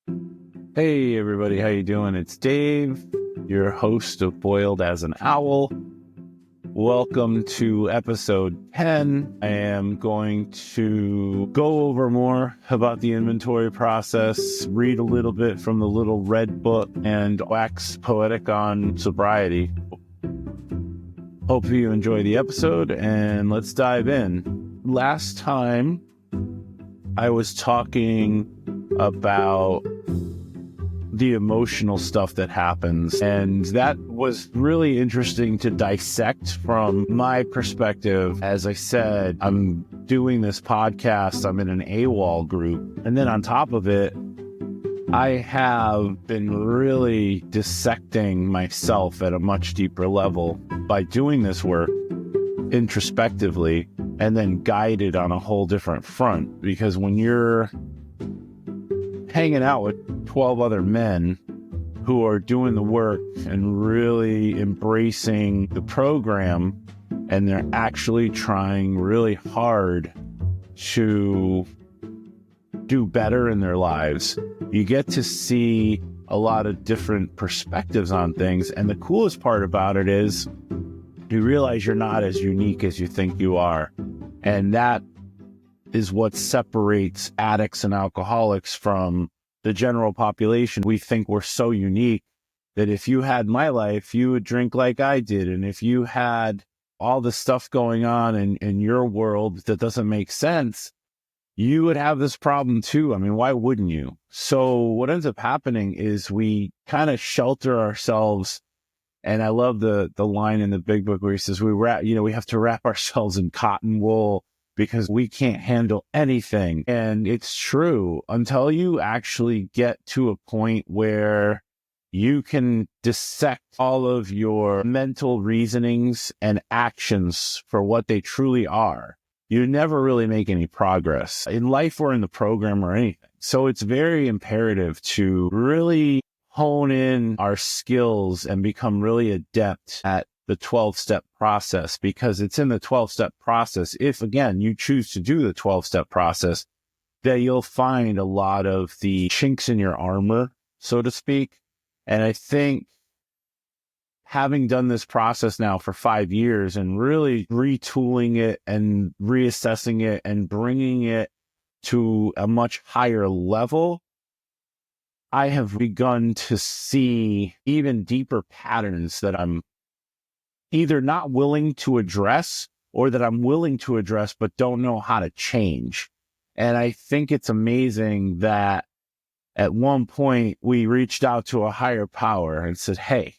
Hey everybody, how you doing? It's Dave, your host of Boiled as an Owl. Welcome to episode 10. I am going to go over more about the inventory process, read a little bit from the little red book, and wax poetic on sobriety. Hope you enjoy the episode, and let's dive in. Last time, I was talking about the emotional stuff that happens. And that was really interesting to dissect from my perspective. As I said, I'm doing this podcast, I'm in an AWOL group. And then on top of it, I have been really dissecting myself at a much deeper level by doing this work introspectively and then guided on a whole different front. Because when you're hanging out with 12 other men who are doing the work and really embracing the program, and they're actually trying really hard to do better in their lives, you get to see a lot of different perspectives on things. And the coolest part about it is you realize you're not as unique as you think you are. And that is what separates addicts and alcoholics from the general population. We think we're so unique that if you had my life, you would drink like I did. And if you had all the stuff going on in your world that doesn't make sense, you would have this problem too. I mean, why wouldn't you? So what ends up happening is we kind of shelter ourselves. And I love the line in the big book where he says, we have to wrap ourselves in cotton wool because we can't handle anything. And it's true until you actually get to a point where you can dissect all of your mental reasonings and actions for what they truly are. You never really make any progress in life or in the program or anything. So it's very imperative to really hone in our skills and become really adept at the 12-step process, because it's in the 12-step process, if again you choose to do the 12-step process, that you'll find a lot of the chinks in your armor, so to speak. And I think having done this process now for 5 years and really retooling it and reassessing it and bringing it to a much higher level, I have begun to see even deeper patterns that I'm either not willing to address or that I'm willing to address but don't know how to change. And I think it's amazing that at one point we reached out to a higher power and said, hey,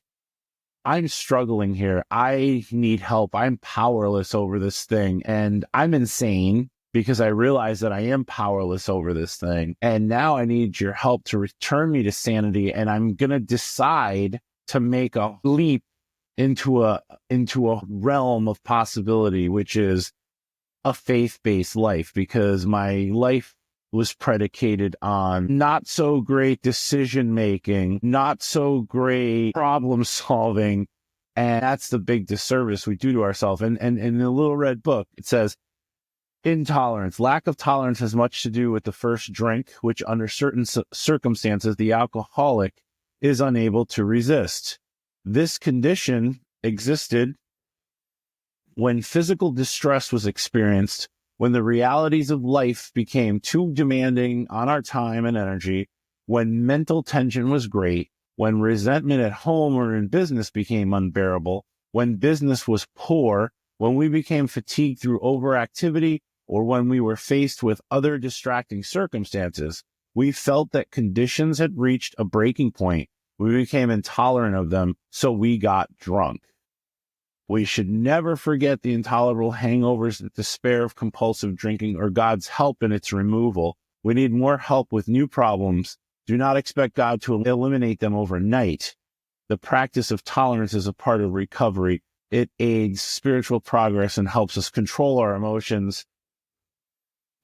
I'm struggling here. I need help. I'm powerless over this thing. And I'm insane because I realize that I am powerless over this thing. And now I need your help to return me to sanity. And I'm going to decide to make a leap into a realm of possibility, which is a faith-based life, because my life was predicated on not so great decision making, not so great problem solving. And that's the big disservice we do to ourselves. And in the little red book, it says, intolerance. Lack of tolerance has much to do with the first drink, which under certain circumstances, the alcoholic is unable to resist. This condition existed when physical distress was experienced, when the realities of life became too demanding on our time and energy, when mental tension was great, when resentment at home or in business became unbearable, when business was poor, when we became fatigued through overactivity, or when we were faced with other distracting circumstances. We felt that conditions had reached a breaking point. We became intolerant of them, so we got drunk. We should never forget the intolerable hangovers, the despair of compulsive drinking, or God's help in its removal. We need more help with new problems. Do not expect God to eliminate them overnight. The practice of tolerance is a part of recovery. It aids spiritual progress and helps us control our emotions.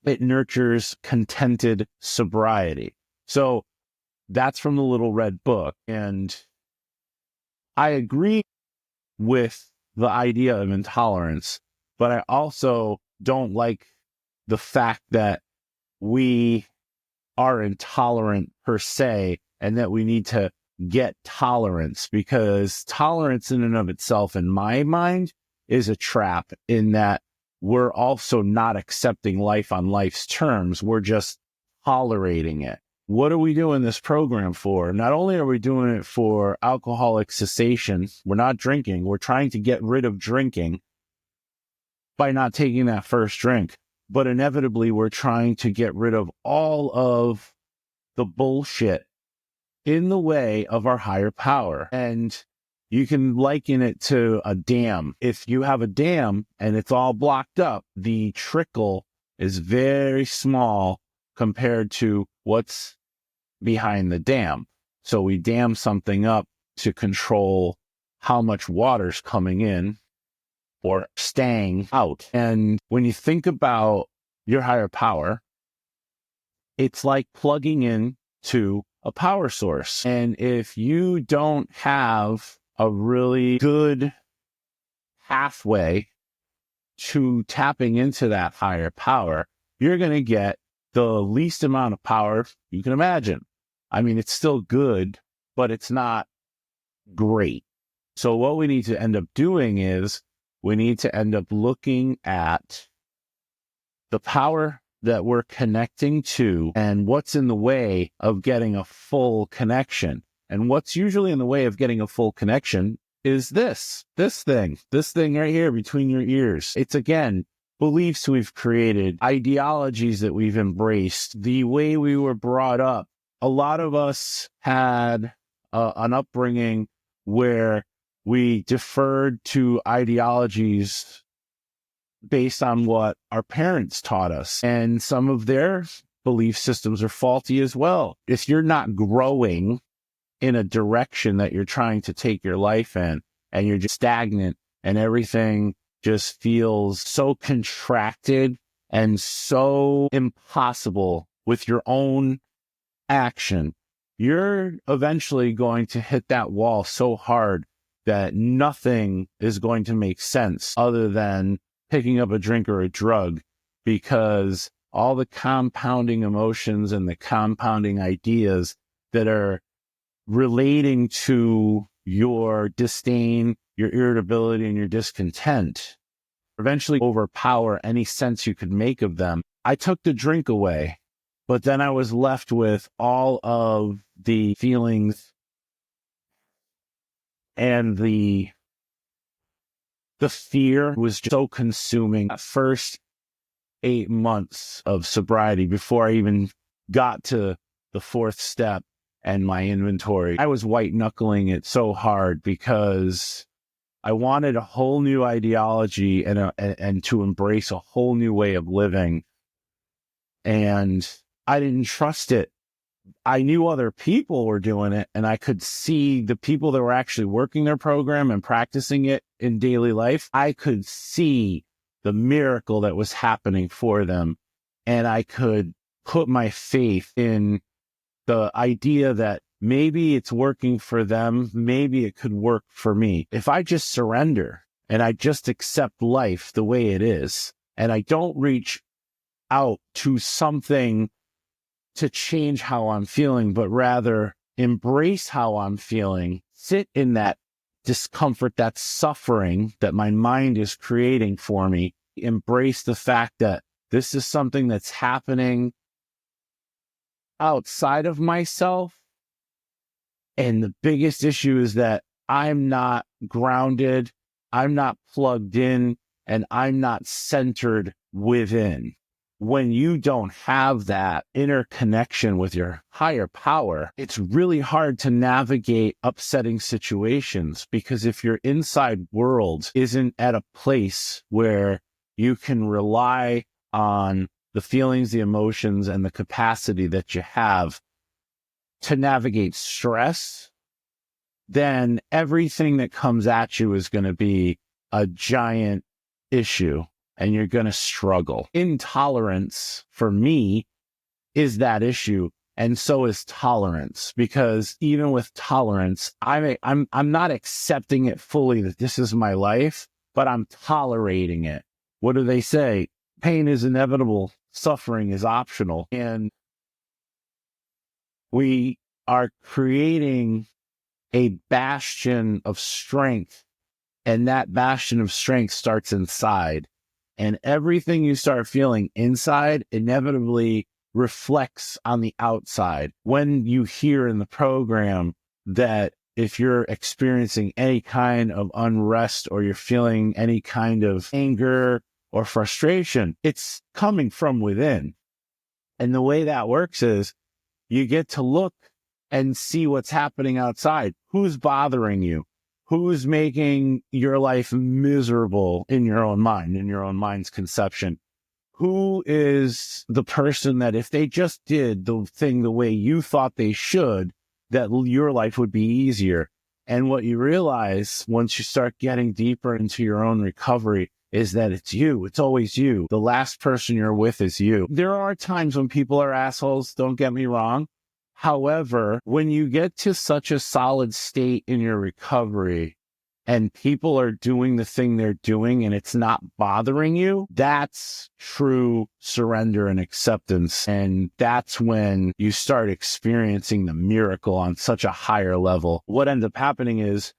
It nurtures contented sobriety. So that's from the Little Red Book. And I agree with the idea of intolerance, but I also don't like the fact that we are intolerant per se, and that we need to get tolerance, because tolerance in and of itself, in my mind, is a trap, in that we're also not accepting life on life's terms. We're just tolerating it. What are we doing this program for? Not only are we doing it for alcoholic cessation, we're not drinking. We're trying to get rid of drinking by not taking that first drink. But inevitably, we're trying to get rid of all of the bullshit in the way of our higher power. And you can liken it to a dam. If you have a dam and it's all blocked up, the trickle is very small compared to what's behind the dam. So we dam something up to control how much water's coming in or staying out. And when you think about your higher power, it's like plugging in to a power source. And if you don't have a really good pathway to tapping into that higher power, you're going to get the least amount of power you can imagine. I mean, it's still good, but it's not great. So what we need to end up doing is we need to end up looking at the power that we're connecting to and what's in the way of getting a full connection. And what's usually in the way of getting a full connection is this thing right here between your ears. It's, again, beliefs we've created, ideologies that we've embraced, the way we were brought up. A lot of us had an upbringing where we deferred to ideologies based on what our parents taught us. And some of their belief systems are faulty as well. If you're not growing in a direction that you're trying to take your life in, and you're just stagnant and everything just feels so contracted and so impossible with your own action, you're eventually going to hit that wall so hard that nothing is going to make sense other than picking up a drink or a drug, because all the compounding emotions and the compounding ideas that are relating to your disdain, your irritability, and your discontent eventually overpower any sense you could make of them. I took the drink away, but then I was left with all of the feelings and the fear was just so consuming. At first 8 months of sobriety, before I even got to the fourth step and my inventory, I was white knuckling it so hard because I wanted a whole new ideology and to embrace a whole new way of living. And I didn't trust it. I knew other people were doing it, and I could see the people that were actually working their program and practicing it in daily life. I could see the miracle that was happening for them. And I could put my faith in the idea that maybe it's working for them. Maybe it could work for me. If I just surrender and I just accept life the way it is, and I don't reach out to something to change how I'm feeling, but rather embrace how I'm feeling, sit in that discomfort, that suffering that my mind is creating for me, embrace the fact that this is something that's happening outside of myself. And the biggest issue is that I'm not grounded, I'm not plugged in, and I'm not centered within. When you don't have that inner connection with your higher power, it's really hard to navigate upsetting situations, because if your inside world isn't at a place where you can rely on the feelings, the emotions, and the capacity that you have to navigate stress, then everything that comes at you is going to be a giant issue. And you're going to struggle. Intolerance, for me, is that issue. And so is tolerance, because even with tolerance, I'm not accepting it fully that this is my life, but I'm tolerating it. What do they say? Pain is inevitable. Suffering is optional. And we are creating a bastion of strength, and that bastion of strength starts inside. And everything you start feeling inside inevitably reflects on the outside. When you hear in the program that if you're experiencing any kind of unrest or you're feeling any kind of anger or frustration, it's coming from within. And the way that works is you get to look and see what's happening outside. Who's bothering you? Who's making your life miserable in your own mind, in your own mind's conception? Who is the person that if they just did the thing the way you thought they should, that your life would be easier? And what you realize once you start getting deeper into your own recovery is that it's you. It's always you. The last person you're with is you. There are times when people are assholes, don't get me wrong. However, when you get to such a solid state in your recovery and people are doing the thing they're doing and it's not bothering you, that's true surrender and acceptance. And that's when you start experiencing the miracle on such a higher level. What ends up happening is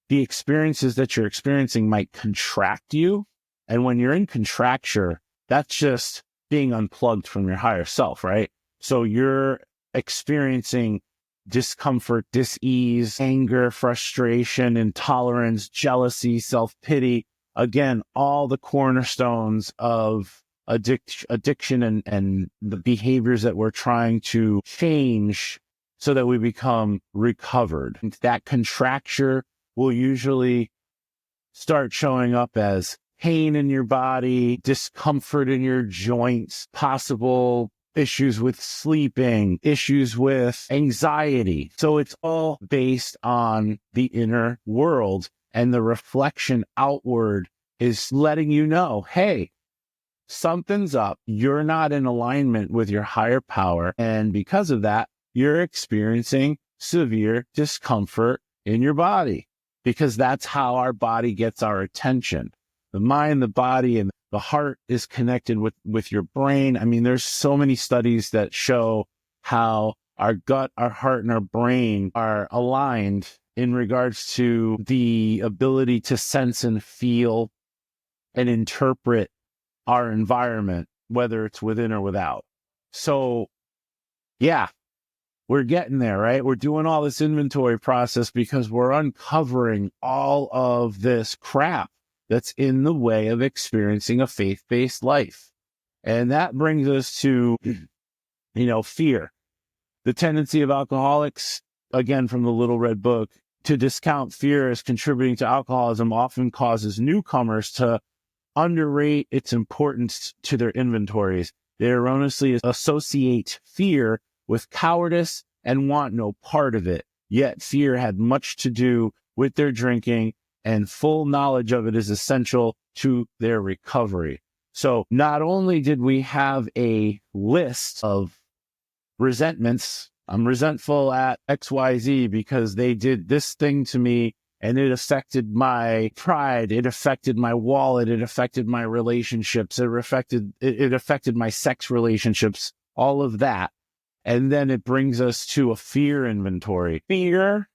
the experiences that you're experiencing might contract you. And when you're in contracture, that's just being unplugged from your higher self, right? So you're experiencing discomfort, dis-ease, anger, frustration, intolerance, jealousy, self-pity. Again, all the cornerstones of addiction and the behaviors that we're trying to change so that we become recovered. And that contracture will usually start showing up as pain in your body, discomfort in your joints, possible issues with sleeping, issues with anxiety. So it's all based on the inner world, and the reflection outward is letting you know, hey, something's up. You're not in alignment with your higher power. And because of that, you're experiencing severe discomfort in your body, because that's how our body gets our attention. The mind, the body, and the heart is connected with your brain. I mean, there's so many studies that show how our gut, our heart, and our brain are aligned in regards to the ability to sense and feel and interpret our environment, whether it's within or without. So, yeah, we're getting there, right? We're doing all this inventory process because we're uncovering all of this crap that's in the way of experiencing a faith-based life. And that brings us to, fear. The tendency of alcoholics, again, from the Little Red Book, to discount fear as contributing to alcoholism often causes newcomers to underrate its importance to their inventories. They erroneously associate fear with cowardice and want no part of it. Yet fear had much to do with their drinking, and full knowledge of it is essential to their recovery. So not only did we have a list of resentments, I'm resentful at XYZ because they did this thing to me and it affected my pride, it affected my wallet, it affected my relationships, it affected my sex relationships, all of that. And then it brings us to a fear inventory. Fear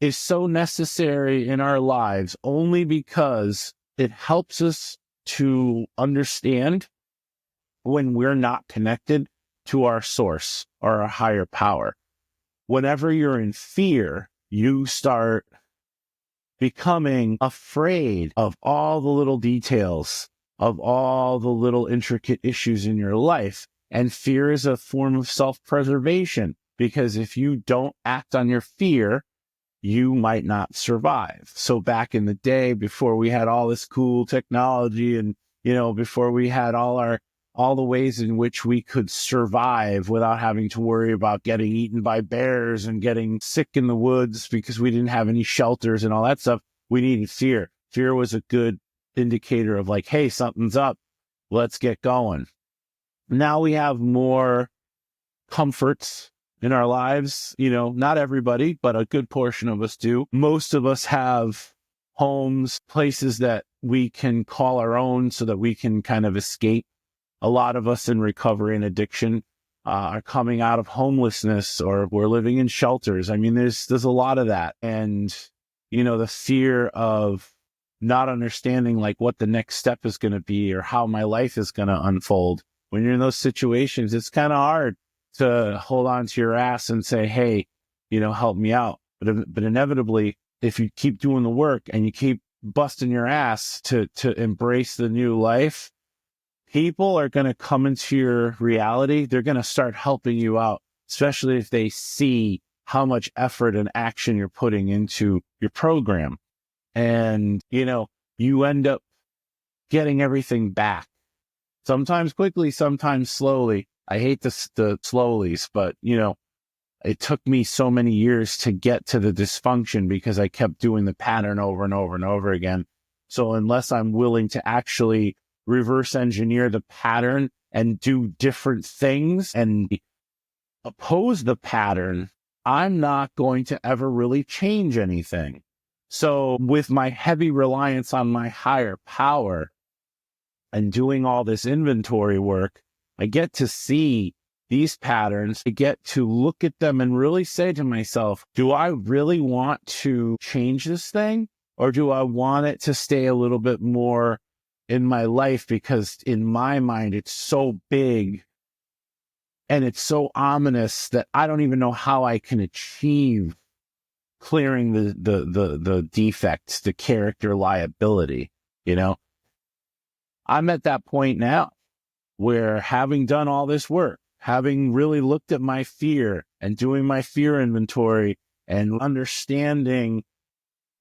is so necessary in our lives only because it helps us to understand when we're not connected to our source or our higher power. Whenever you're in fear, you start becoming afraid of all the little details, of all the little intricate issues in your life. And fear is a form of self-preservation, because if you don't act on your fear, you might not survive. So back in the day, before we had all this cool technology and, before we had all the ways in which we could survive without having to worry about getting eaten by bears and getting sick in the woods because we didn't have any shelters and all that stuff, we needed fear. Fear was a good indicator of like, hey, something's up. Let's get going. Now we have more comforts in our lives. Not everybody, but a good portion of us do. Most of us have homes, places that we can call our own so that we can kind of escape. A lot of us in recovery and addiction are coming out of homelessness or we're living in shelters. I mean, there's a lot of that. And, the fear of not understanding like what the next step is going to be or how my life is going to unfold. When you're in those situations, it's kind of hard to hold on to your ass and say, hey, help me out. But inevitably, if you keep doing the work and you keep busting your ass to embrace the new life, people are going to come into your reality. They're going to start helping you out, especially if they see how much effort and action you're putting into your program. And, you end up getting everything back. Sometimes quickly, sometimes slowly. I hate the slowies, but, it took me so many years to get to the dysfunction because I kept doing the pattern over and over and over again. So unless I'm willing to actually reverse engineer the pattern and do different things and oppose the pattern, I'm not going to ever really change anything. So with my heavy reliance on my higher power and doing all this inventory work, I get to see these patterns. I get to look at them and really say to myself, do I really want to change this thing? Or do I want it to stay a little bit more in my life? Because in my mind, it's so big and it's so ominous that I don't even know how I can achieve clearing the defects, the character liability. I'm at that point now where, having done all this work, having really looked at my fear and doing my fear inventory and understanding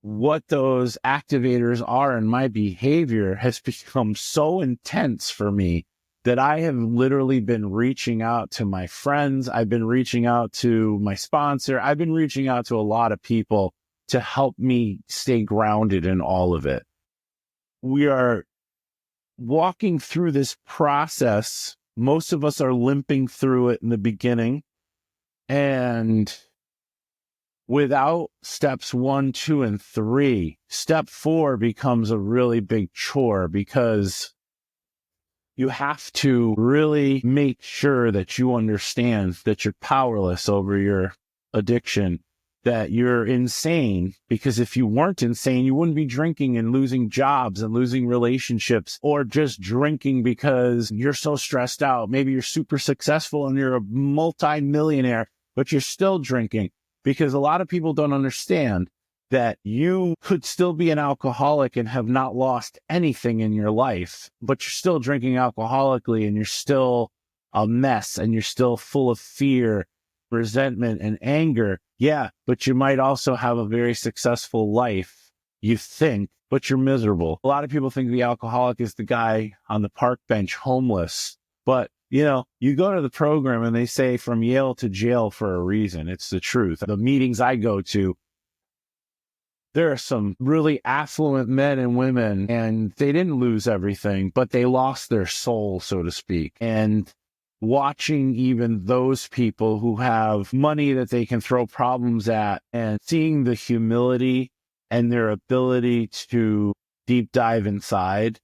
what those activators are in my behavior, has become so intense for me that I have literally been reaching out to my friends. I've been reaching out to my sponsor. I've been reaching out to a lot of people to help me stay grounded in all of it. We are walking through this process. Most of us are limping through it in the beginning. And without steps 1, 2, and 3, step 4 becomes a really big chore, because you have to really make sure that you understand that you're powerless over your addiction, that you're insane. Because if you weren't insane, you wouldn't be drinking and losing jobs and losing relationships, or just drinking because you're so stressed out. Maybe you're super successful and you're a multi-millionaire, but you're still drinking. Because a lot of people don't understand that you could still be an alcoholic and have not lost anything in your life, but you're still drinking alcoholically and you're still a mess and you're still full of fear, resentment, and anger. Yeah, but you might also have a very successful life, you think, but you're miserable. A lot of people think the alcoholic is the guy on the park bench, homeless. But, you go to the program and they say from Yale to jail for a reason. It's the truth. The meetings I go to, there are some really affluent men and women, and they didn't lose everything, but they lost their soul, so to speak. And watching even those people who have money that they can throw problems at, and seeing the humility and their ability to deep dive inside,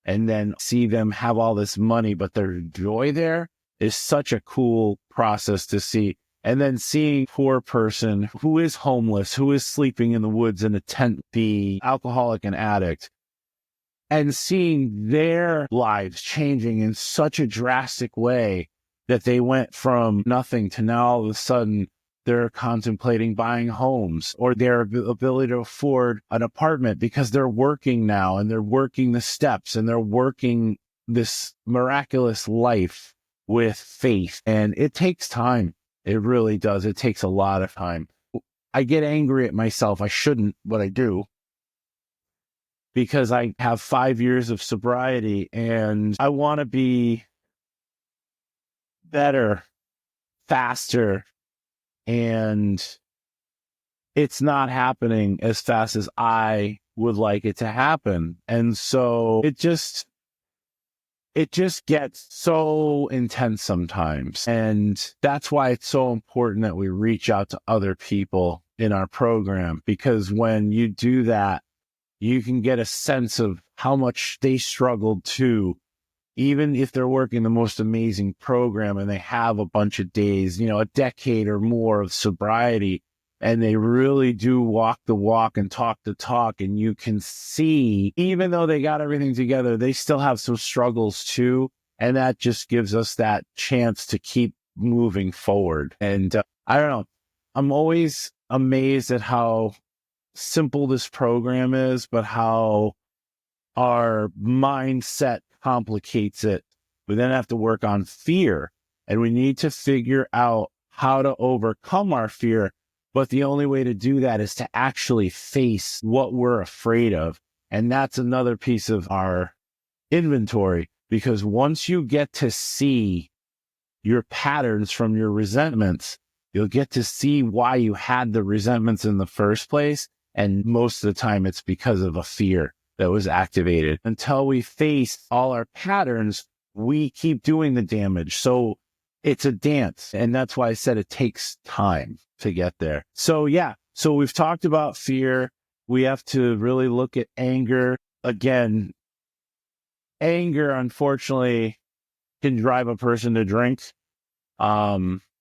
and then see them have all this money, but their joy there, is such a cool process to see. And then seeing a poor person who is homeless, who is sleeping in the woods in a tent, be alcoholic and addict, and seeing their lives changing in such a drastic way that they went from nothing to now all of a sudden they're contemplating buying homes, or their ability to afford an apartment because they're working now and they're working the steps and they're working this miraculous life with faith. And it takes time. It really does. It takes a lot of time. I get angry at myself. I shouldn't, but I do, because I have 5 years of sobriety and I want to be better, faster, and it's not happening as fast as I would like it to happen. And so it just gets so intense sometimes. And that's why it's so important that we reach out to other people in our program, because when you do that, you can get a sense of how much they struggled too, even if they're working the most amazing program and they have a bunch of days, a decade or more of sobriety, and they really do walk the walk and talk the talk, and you can see, even though they got everything together, they still have some struggles too. And that just gives us that chance to keep moving forward. And I don't know, I'm always amazed at how simple this program is, but how our mindset complicates it. We then have to work on fear, and we need to figure out how to overcome our fear. But the only way to do that is to actually face what we're afraid of. And that's another piece of our inventory, because once you get to see your patterns from your resentments, you'll get to see why you had the resentments in the first place. And most of the time, it's because of a fear that was activated. Until we face all our patterns, we keep doing the damage. So it's a dance. And that's why I said it takes time to get there. So yeah, so we've talked about fear. We have to really look at anger. Again, anger, unfortunately, can drive a person to drink.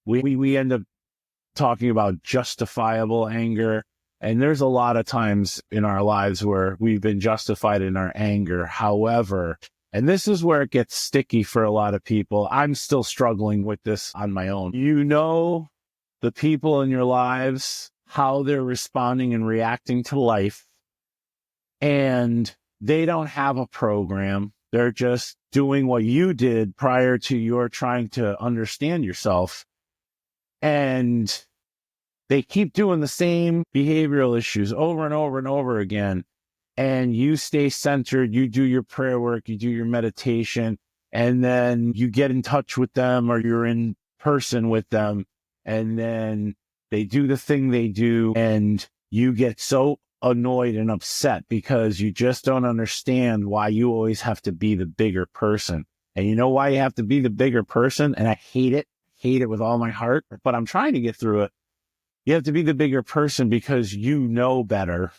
We end up talking about justifiable anger. And there's a lot of times in our lives where we've been justified in our anger. However, and this is where it gets sticky for a lot of people. I'm still struggling with this on my own. The people in your lives, how they're responding and reacting to life, and they don't have a program. They're just doing what you did prior to your trying to understand yourself. And they keep doing the same behavioral issues over and over and over again. And you stay centered, you do your prayer work, you do your meditation, and then you get in touch with them, or you're in person with them, and then they do the thing they do, and you get so annoyed and upset because you just don't understand why you always have to be the bigger person. And you know why you have to be the bigger person? And I hate it with all my heart, but I'm trying to get through it. You have to be the bigger person because you know better.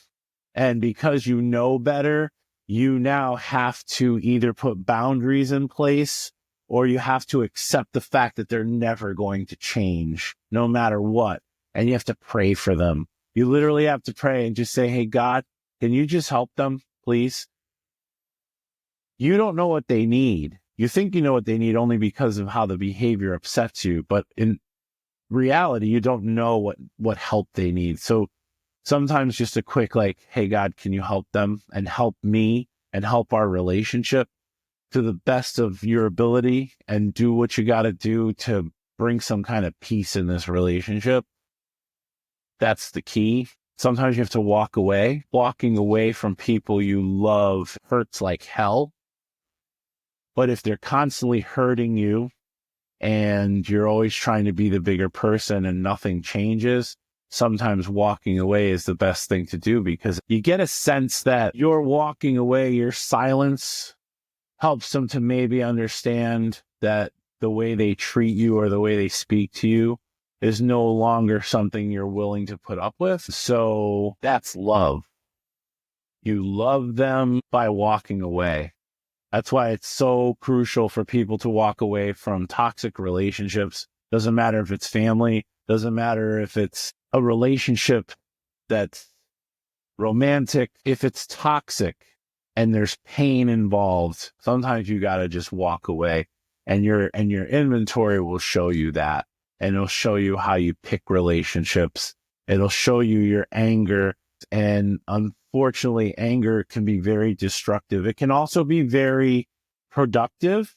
And because you know better, you now have to either put boundaries in place, or you have to accept the fact that they're never going to change no matter what. And you have to pray for them. You literally have to pray and just say, hey, God, can you just help them, please? You don't know what they need. You think you know what they need only because of how the behavior upsets you. But in reality, you don't know what help they need. So sometimes just a quick, hey, God, can you help them and help me and help our relationship to the best of your ability, and do what you got to do to bring some kind of peace in this relationship. That's the key. Sometimes you have to walk away. Walking away from people you love hurts like hell. But if they're constantly hurting you and you're always trying to be the bigger person and nothing changes, sometimes walking away is the best thing to do, because you get a sense that you're walking away, your silence helps them to maybe understand that the way they treat you or the way they speak to you is no longer something you're willing to put up with. So that's love. You love them by walking away. That's why it's so crucial for people to walk away from toxic relationships. Doesn't matter if it's family, doesn't matter if it's a relationship that's romantic. If it's toxic and there's pain involved, sometimes you got to just walk away, and your inventory will show you that. And it'll show you how you pick relationships. It'll show you your anger. And unfortunately, anger can be very destructive. It can also be very productive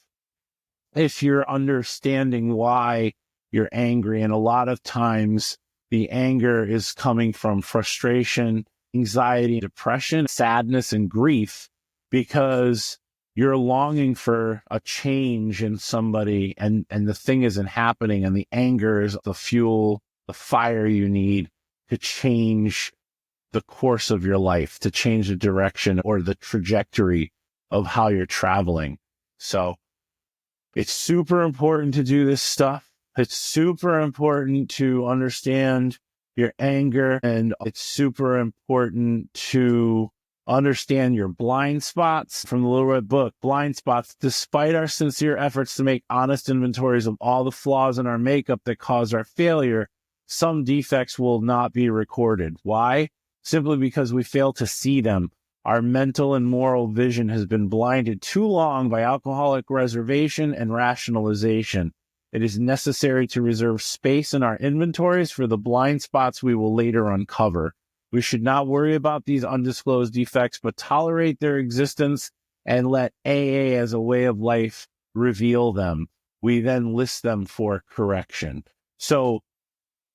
if you're understanding why you're angry. And a lot of times the anger is coming from frustration, anxiety, depression, sadness, and grief, because you're longing for a change in somebody, and the thing isn't happening. And the anger is the fuel, the fire you need to change the course of your life, to change the direction or the trajectory of how you're traveling. So it's super important to do this stuff. It's super important to understand your anger, and it's super important to Understand your blind spots from the Little Red Book. Blind spots. Despite our sincere efforts to make honest inventories of all the flaws in our makeup that cause our failure, some defects will not be recorded. Why? Simply because we fail to see them. Our mental and moral vision has been blinded too long by alcoholic reservation and rationalization. It is necessary to reserve space in our inventories for the blind spots we will later uncover. We should not worry about these undisclosed defects, but tolerate their existence and let AA as a way of life reveal them. We then list them for correction. So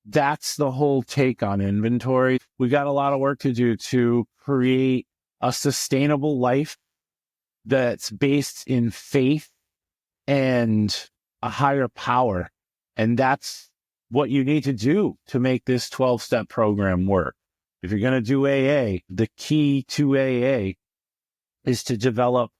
that's the whole take on inventory. We got a lot of work to do to create a sustainable life that's based in faith and a higher power. And that's what you need to do to make this 12-step program work. If you're going to do AA, the key to AA is to develop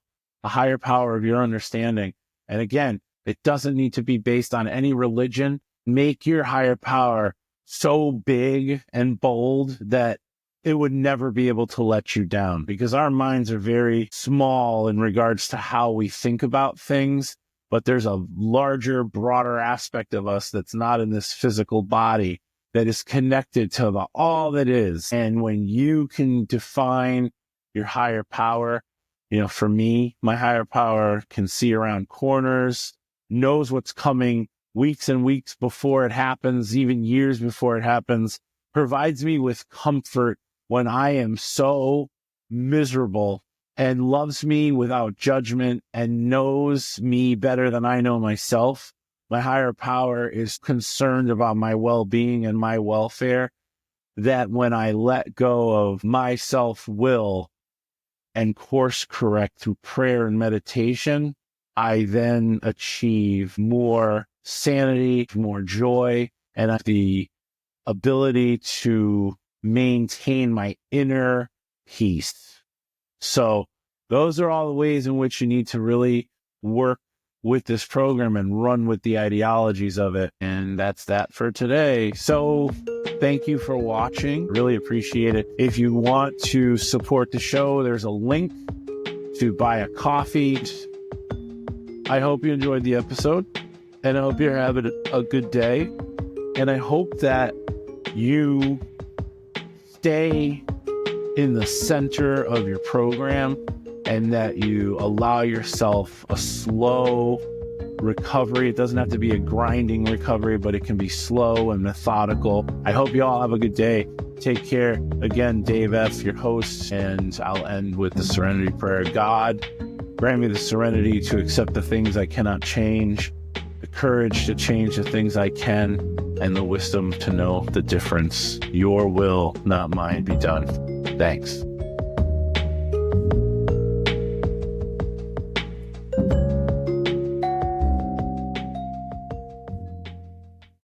a higher power of your understanding. And again, it doesn't need to be based on any religion. Make your higher power so big and bold that it would never be able to let you down, because our minds are very small in regards to how we think about things. But there's a larger, broader aspect of us that's not in this physical body that is connected to all that is. And when you can define your higher power, for me, my higher power can see around corners, knows what's coming weeks and weeks before it happens, even years before it happens, provides me with comfort when I am so miserable, and loves me without judgment and knows me better than I know myself. My higher power is concerned about my well-being and my welfare, that when I let go of my self-will and course correct through prayer and meditation, I then achieve more sanity, more joy, and the ability to maintain my inner peace. So those are all the ways in which you need to really work with this program and run with the ideologies of it. And that's that for today. So thank you for watching. Really appreciate it. If you want to support the show, there's a link to buy a coffee. I hope you enjoyed the episode, and I hope you're having a good day. And I hope that you stay in the center of your program, and that you allow yourself a slow recovery. It doesn't have to be a grinding recovery, but it can be slow and methodical. I hope you all have a good day. Take care. Again, Dave F., your host, and I'll end with the serenity prayer. God, grant me the serenity to accept the things I cannot change, the courage to change the things I can, and the wisdom to know the difference. Your will, not mine, be done. Thanks.